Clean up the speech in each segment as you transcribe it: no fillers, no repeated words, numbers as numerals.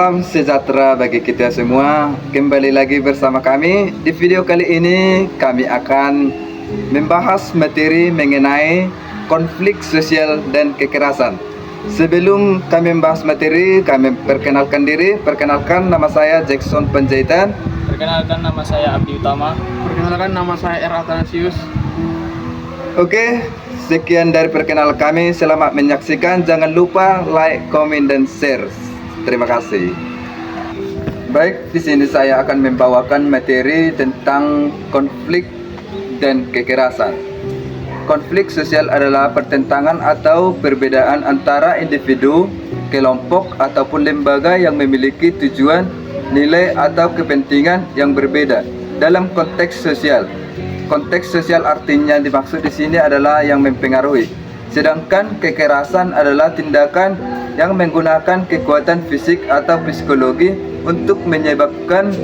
Salam sejahtera bagi kita semua. Kembali lagi bersama kami. Di video kali ini kami akan membahas materi mengenai konflik sosial dan kekerasan. Sebelum kami membahas materi, kami perkenalkan diri. Perkenalkan, nama saya Jackson Panjaitan. Perkenalkan, nama saya Abdi Utama. Perkenalkan, nama saya R. Athanasius. Oke, sekian dari perkenalan kami. Selamat menyaksikan. Jangan lupa like, comment, dan share. Terima kasih. Baik, di sini saya akan membawakan materi tentang konflik dan kekerasan. Konflik sosial adalah pertentangan atau perbedaan antara individu, kelompok, ataupun lembaga yang memiliki tujuan, nilai, atau kepentingan yang berbeda dalam konteks sosial. Konteks sosial artinya dimaksud di sini adalah yang mempengaruhi. Sedangkan kekerasan adalah tindakan yang menggunakan kekuatan fisik atau psikologi untuk menyebabkan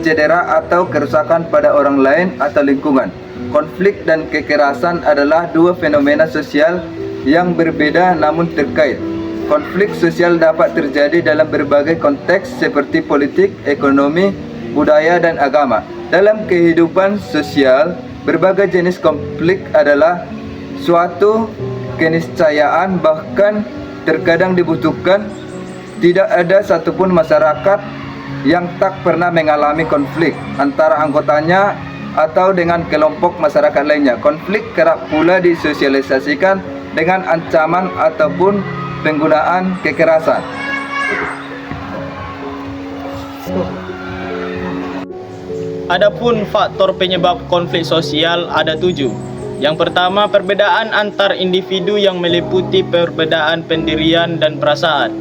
cedera atau kerusakan pada orang lain atau lingkungan. Konflik dan kekerasan adalah dua fenomena sosial yang berbeda namun terkait. Konflik sosial dapat terjadi dalam berbagai konteks seperti politik, ekonomi, budaya, dan agama. Dalam kehidupan sosial, berbagai jenis konflik adalah suatu keniscayaan, bahkan terkadang dibutuhkan. Tidak ada satupun masyarakat yang tak pernah mengalami konflik antara anggotanya atau dengan kelompok masyarakat lainnya. Konflik kerap pula disosialisasikan dengan ancaman ataupun penggunaan kekerasan. Adapun faktor penyebab konflik sosial ada 7. Yang pertama, perbedaan antar individu yang meliputi perbedaan pendirian dan perasaan.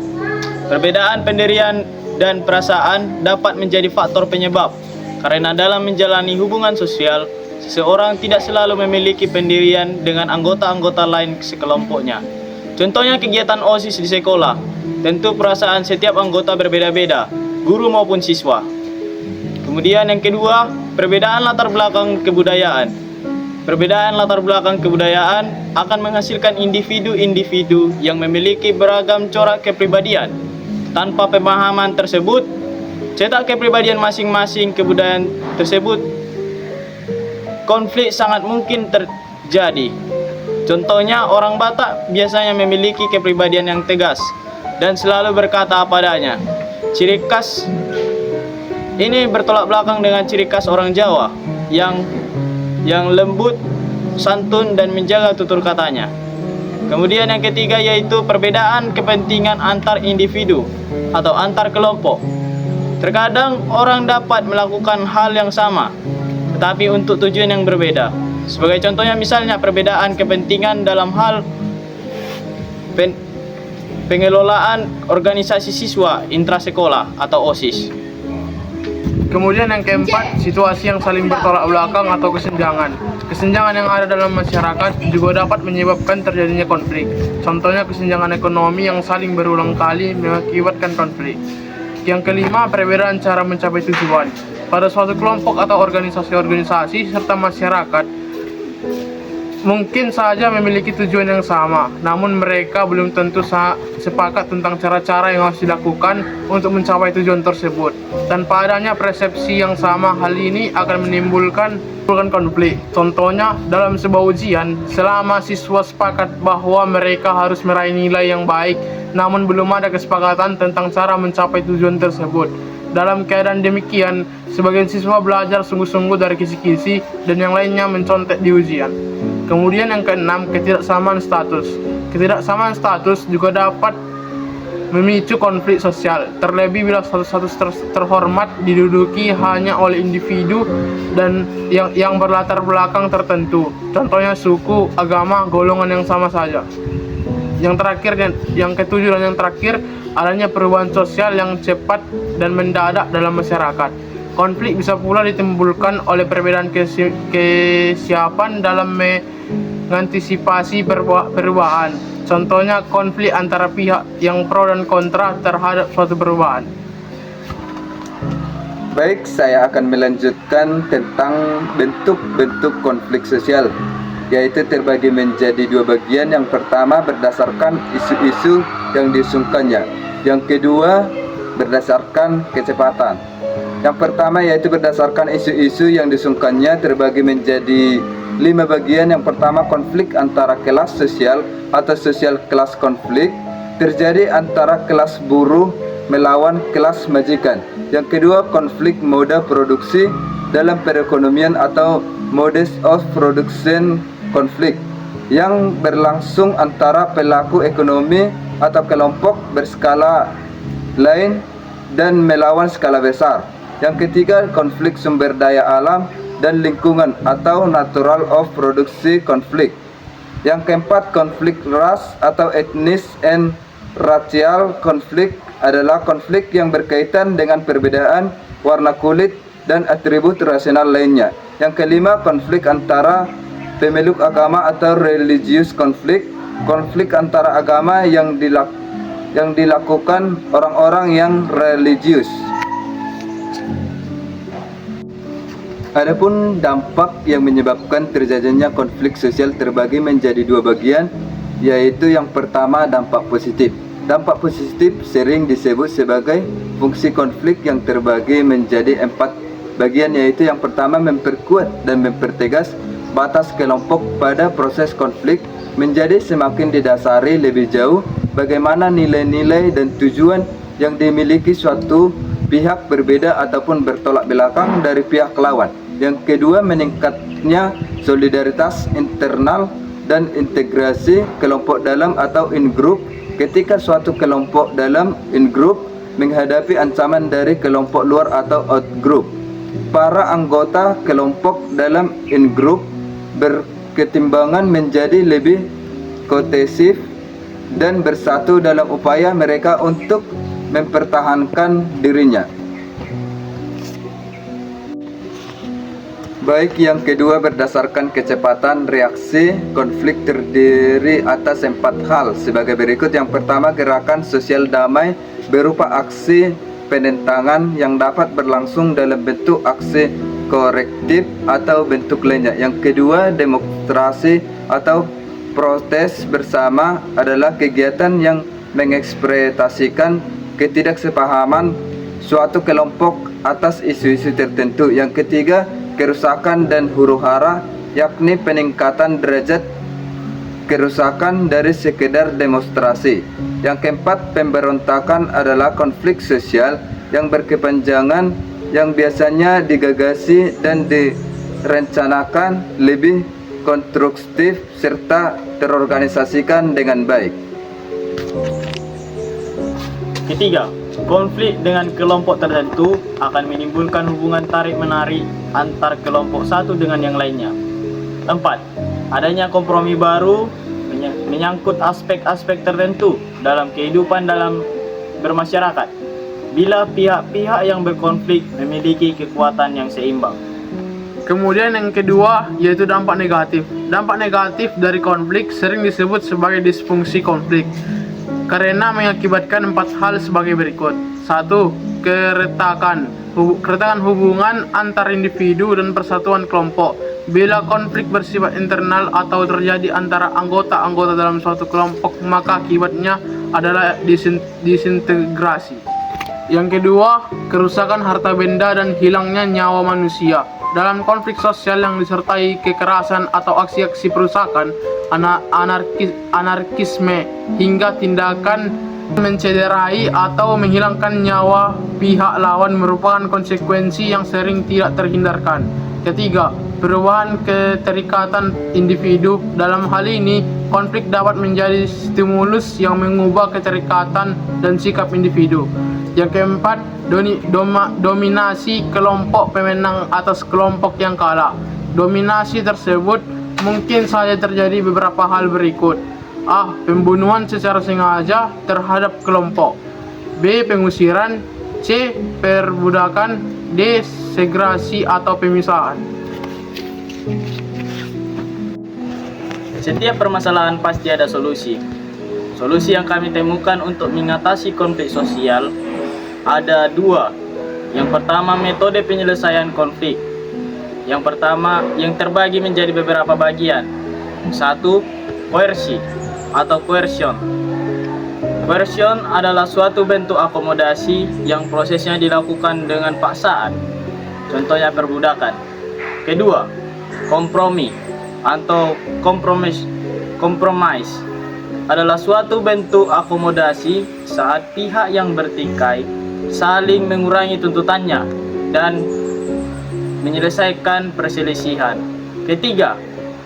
Perbedaan pendirian dan perasaan dapat menjadi faktor penyebab, karena dalam menjalani hubungan sosial, seseorang tidak selalu memiliki pendirian dengan anggota-anggota lain sekelompoknya. Contohnya kegiatan OSIS di sekolah. Tentu perasaan setiap anggota berbeda-beda, guru maupun siswa. Kemudian yang kedua, perbedaan latar belakang kebudayaan. Perbedaan latar belakang kebudayaan akan menghasilkan individu-individu yang memiliki beragam corak kepribadian. Tanpa pemahaman tersebut, cetak kepribadian masing-masing kebudayaan tersebut, konflik sangat mungkin terjadi. Contohnya, orang Batak biasanya memiliki kepribadian yang tegas dan selalu berkata apa adanya. Ciri khas ini bertolak belakang dengan ciri khas orang Jawa yang lembut, santun, dan menjaga tutur katanya. Kemudian yang ketiga yaitu perbedaan kepentingan antar individu atau antar kelompok. Terkadang orang dapat melakukan hal yang sama, tetapi untuk tujuan yang berbeda. Sebagai contohnya misalnya perbedaan kepentingan dalam hal pengelolaan organisasi siswa intrasekolah atau OSIS. Kemudian yang keempat, situasi yang saling bertolak belakang atau kesenjangan. Kesenjangan yang ada dalam masyarakat juga dapat menyebabkan terjadinya konflik. Contohnya kesenjangan ekonomi yang saling berulang kali mengakibatkan konflik. Yang kelima, perbedaan cara mencapai tujuan. Pada suatu kelompok atau organisasi serta masyarakat mungkin saja memiliki tujuan yang sama, namun mereka belum tentu sepakat tentang cara-cara yang harus dilakukan untuk mencapai tujuan tersebut. Tanpa adanya persepsi yang sama, hal ini akan menimbulkan konflik. Contohnya, dalam sebuah ujian, selama siswa sepakat bahwa mereka harus meraih nilai yang baik, namun belum ada kesepakatan tentang cara mencapai tujuan tersebut. Dalam keadaan demikian, sebagian siswa belajar sungguh-sungguh dari kisi-kisi dan yang lainnya mencontek di ujian. Kemudian yang keenam, ketidaksamaan status. Ketidaksamaan status juga dapat memicu konflik sosial, terlebih bila status terhormat diduduki hanya oleh individu dan yang berlatar belakang tertentu. Contohnya suku, agama, golongan yang sama saja. Yang terakhir dan yang ketujuh dan yang terakhir, adanya perubahan sosial yang cepat dan mendadak dalam masyarakat. Konflik bisa pula ditimbulkan oleh perbedaan kesiapan dalam mengantisipasi perubahan. Contohnya konflik antara pihak yang pro dan kontra terhadap suatu perubahan. Baik, saya akan melanjutkan tentang bentuk-bentuk konflik sosial, yaitu terbagi menjadi dua bagian. Yang pertama berdasarkan isu-isu yang diusungkannya. Yang kedua berdasarkan kecepatan. Yang pertama yaitu berdasarkan isu-isu yang disungkannya terbagi menjadi 5 bagian. Yang pertama, konflik antara kelas sosial atau sosial kelas konflik terjadi antara kelas buruh melawan kelas majikan. Yang kedua, konflik moda produksi dalam perekonomian atau modes of production konflik yang berlangsung antara pelaku ekonomi atau kelompok berskala lain dan melawan skala besar. Yang ketiga, konflik sumber daya alam dan lingkungan atau natural of produksi konflik. Yang keempat, konflik ras atau etnis and racial konflik adalah konflik yang berkaitan dengan perbedaan warna kulit dan atribut rasional lainnya. Yang kelima, konflik antara pemeluk agama atau religious konflik, konflik antara agama yang dilakukan orang-orang yang religius. Adapun dampak yang menyebabkan terjadinya konflik sosial terbagi menjadi 2 bagian, yaitu yang pertama, dampak positif. Dampak positif sering disebut sebagai fungsi konflik yang terbagi menjadi 4 bagian, yaitu yang pertama, memperkuat dan mempertegas batas kelompok pada proses konflik menjadi semakin didasari lebih jauh bagaimana nilai-nilai dan tujuan yang dimiliki suatu pihak berbeda ataupun bertolak belakang dari pihak lawan. Yang kedua, meningkatnya solidaritas internal dan integrasi kelompok dalam atau in-group ketika suatu kelompok dalam in-group menghadapi ancaman dari kelompok luar atau out-group. Para anggota kelompok dalam in-group berketimbangan menjadi lebih kohesif dan bersatu dalam upaya mereka untuk mempertahankan dirinya. Baik, yang kedua, berdasarkan kecepatan reaksi konflik terdiri atas 4 hal sebagai berikut. Yang pertama, gerakan sosial damai berupa aksi penentangan yang dapat berlangsung dalam bentuk aksi korektif atau bentuk lainnya. Yang kedua, demonstrasi atau protes bersama adalah kegiatan yang mengekspresikan ketidaksepahaman suatu kelompok atas isu-isu tertentu. Yang ketiga, kerusakan dan huru-hara, yakni peningkatan derajat kerusakan dari sekedar demonstrasi. Yang keempat, pemberontakan adalah konflik sosial yang berkepanjangan yang biasanya digagasi dan direncanakan lebih konstruktif serta terorganisasikan dengan baik. Ketiga, konflik dengan kelompok tertentu akan menimbulkan hubungan tarik-menarik antar kelompok satu dengan yang lainnya. 4. Adanya kompromi baru menyangkut aspek-aspek tertentu dalam kehidupan dalam bermasyarakat bila pihak-pihak yang berkonflik memiliki kekuatan yang seimbang. Kemudian yang kedua yaitu dampak negatif. Dampak negatif dari konflik sering disebut sebagai disfungsi konflik karena mengakibatkan 4 hal sebagai berikut. 1. Keretakan hubungan antar individu dan persatuan kelompok. Bila konflik bersifat internal atau terjadi antara anggota-anggota dalam suatu kelompok, maka akibatnya adalah disintegrasi. Yang kedua, kerusakan harta benda dan hilangnya nyawa manusia. Dalam konflik sosial yang disertai kekerasan atau aksi-aksi perusakan, anarkisme hingga tindakan mencederai atau menghilangkan nyawa pihak lawan merupakan konsekuensi yang sering tidak terhindarkan. Ketiga, perubahan keterikatan individu. Dalam hal ini, konflik dapat menjadi stimulus yang mengubah keterikatan dan sikap individu. Yang keempat, dominasi kelompok pemenang atas kelompok yang kalah. Dominasi tersebut mungkin saja terjadi beberapa hal berikut. A. Pembunuhan secara sengaja terhadap kelompok. B. Pengusiran. C. Perbudakan. D. Segregasi atau pemisahan. Setiap permasalahan pasti ada solusi. Solusi yang kami temukan untuk mengatasi konflik sosial ada 2. Yang pertama, metode penyelesaian konflik. Yang pertama, yang terbagi menjadi beberapa bagian. 1. Koersi atau coercion. Coercion adalah suatu bentuk akomodasi yang prosesnya dilakukan dengan paksaan. Contohnya perbudakan. Kedua, kompromi atau compromise adalah suatu bentuk akomodasi saat pihak yang bertikai saling mengurangi tuntutannya dan menyelesaikan perselisihan. Ketiga,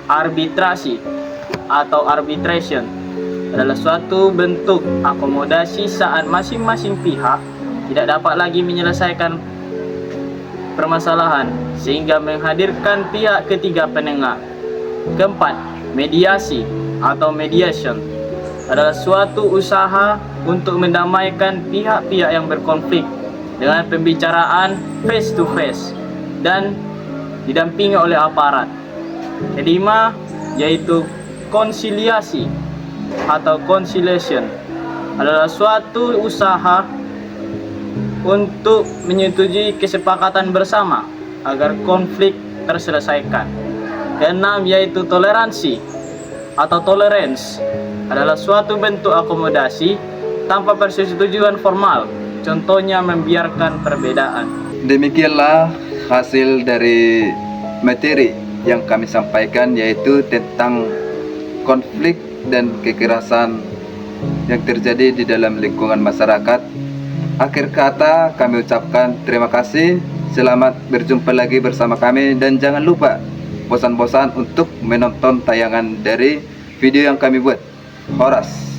arbitrasi atau arbitration adalah suatu bentuk akomodasi saat masing-masing pihak tidak dapat lagi menyelesaikan permasalahan sehingga menghadirkan pihak ketiga penengah. Keempat, mediasi atau mediation adalah suatu usaha untuk mendamaikan pihak-pihak yang berkonflik dengan pembicaraan face to face dan didampingi oleh aparat. Kelima, yaitu konsiliasi atau conciliation adalah suatu usaha untuk menyetujui kesepakatan bersama agar konflik terselesaikan. Keenam, yaitu toleransi atau tolerance adalah suatu bentuk akomodasi tanpa persetujuan formal, contohnya membiarkan perbedaan. Demikianlah hasil dari materi yang kami sampaikan, yaitu tentang konflik dan kekerasan yang terjadi di dalam lingkungan masyarakat. Akhir kata kami ucapkan terima kasih, selamat berjumpa lagi bersama kami, dan jangan lupa bosan-bosan untuk menonton tayangan dari video yang kami buat. Horas.